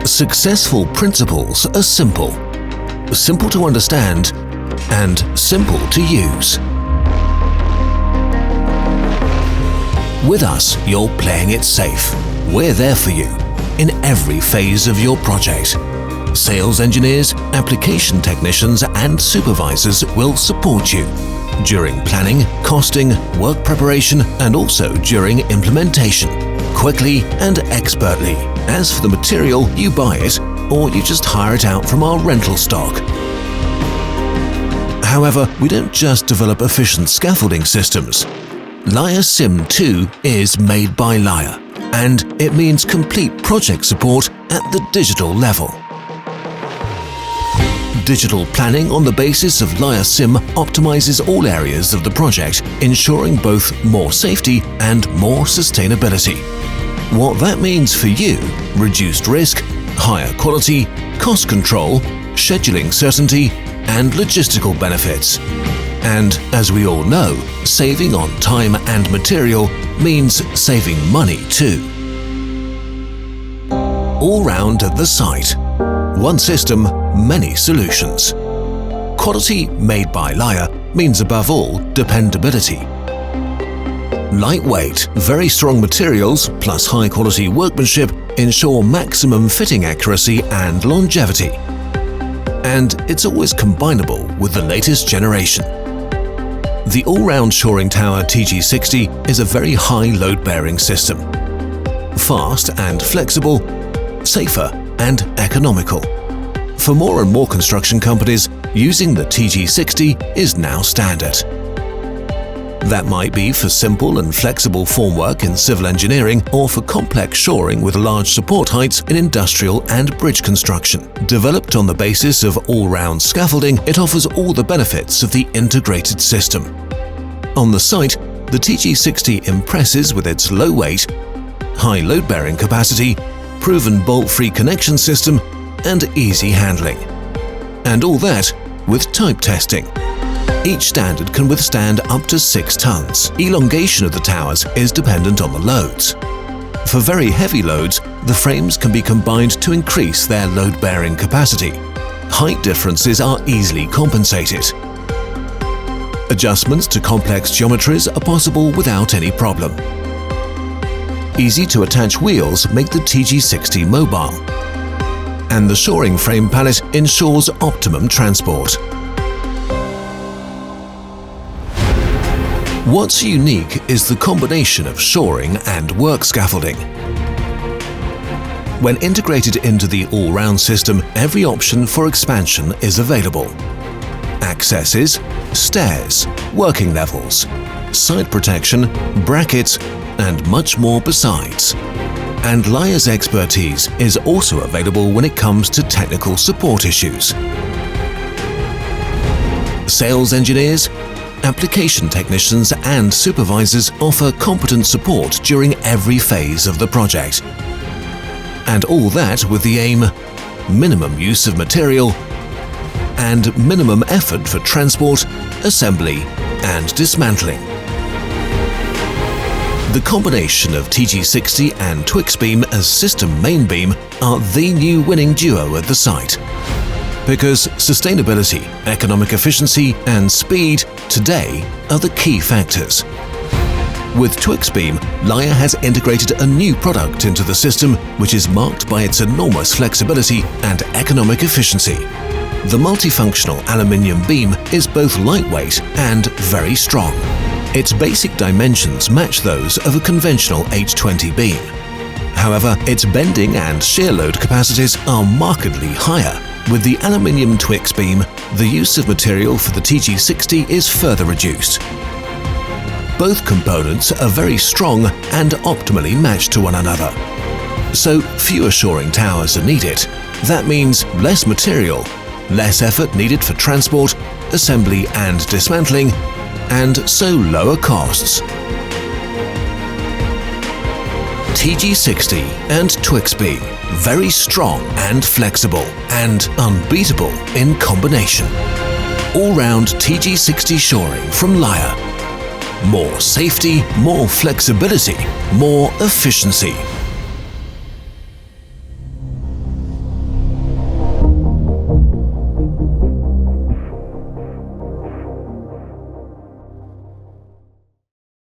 Successful principles are simple. Simple to understand and simple to use. With us, you're playing it safe. We're there for you in every phase of your project. Sales engineers, application technicians and supervisors will support you during planning, costing, work preparation and also during implementation, quickly and expertly. As for the material, you buy it or you just hire it out from our rental stock. However, we don't just develop efficient scaffolding systems. Layher Sim 2 is made by Layher, and it means complete project support at the digital level. Digital planning on the basis of Layher Sim optimizes all areas of the project, ensuring both more safety and more sustainability. What that means for you: reduced risk, higher quality, cost control, scheduling certainty, and logistical benefits. And as we all know, saving on time and material means saving money too. All round at the site. One system, many solutions. Quality made by Layher means above all dependability. Lightweight, very strong materials plus high quality workmanship ensure maximum fitting accuracy and longevity. And it's always combinable with the latest generation. The all-round shoring tower TG60 is a very high load-bearing system. Fast and flexible, safer and economical. For more and more construction companies, using the TG60 is now standard. That might be for simple and flexible formwork in civil engineering or for complex shoring with large support heights in industrial and bridge construction. Developed on the basis of all-round scaffolding, it offers all the benefits of the integrated system. On the site, the TG60 impresses with its low weight, high load-bearing capacity, proven bolt-free connection system, and easy handling. And all that with type testing. Each standard can withstand up to 6 tons. Elongation of the towers is dependent on the loads. For very heavy loads, the frames can be combined to increase their load-bearing capacity. Height differences are easily compensated. Adjustments to complex geometries are possible without any problem. Easy to attach wheels make the TG60 mobile. And the shoring frame pallet ensures optimum transport. What's unique is the combination of shoring and work scaffolding. When integrated into the all-round system, every option for expansion is available. Accesses, stairs, working levels, side protection, brackets, and much more besides. And Layher's expertise is also available when it comes to technical support issues. Sales engineers, application technicians and supervisors offer competent support during every phase of the project. And all that with the aim: minimum use of material and minimum effort for transport, assembly and dismantling. The combination of TG60 and TwixBeam as system main beam are the new winning duo at the site. Because sustainability, economic efficiency and speed today are the key factors. With TwixBeam, Layher has integrated a new product into the system which is marked by its enormous flexibility and economic efficiency. The multifunctional aluminium beam is both lightweight and very strong. Its basic dimensions match those of a conventional H20 beam. However, its bending and shear load capacities are markedly higher. With the aluminium TwixBeam, the use of material for the TG60 is further reduced. Both components are very strong and optimally matched to one another. So fewer shoring towers are needed. That means less material, less effort needed for transport, assembly and dismantling, and so lower costs. TG60 and TwixBeam, very strong and flexible and unbeatable in combination. All-round TG60 shoring from Layher. More safety, more flexibility, more efficiency.